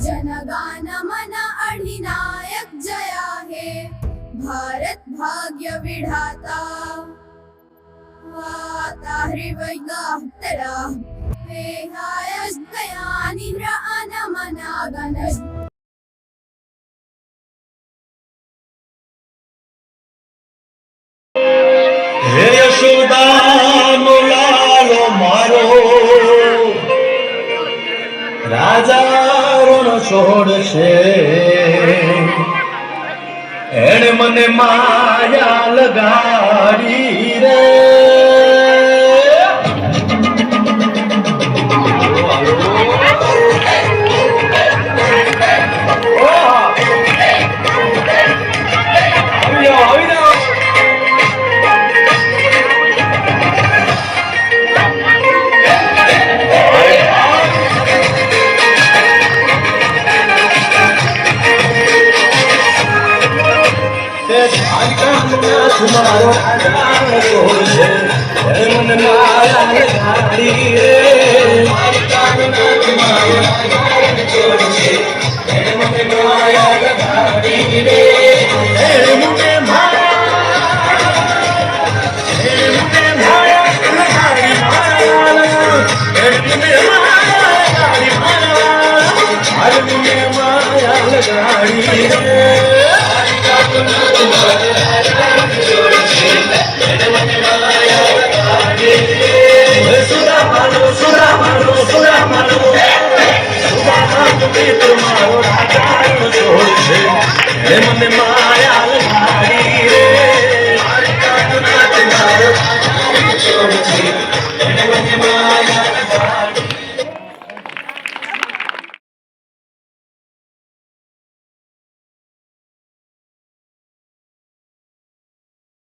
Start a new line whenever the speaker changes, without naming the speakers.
जनगान मन अधिनायक जया हे भारत भाग्य विधाता वाता हृवैगाहतरा वेहायस गया निद्रा अनमना गणस
હે યશોદાનો લાલો મારો રાજા રણ છોડશે એણે મને માયા લગાડી રે મારો રાજા છોડશે મને માયા લગાડી રે મને માયા લગાડી રે મને માયા લગાડી રે મને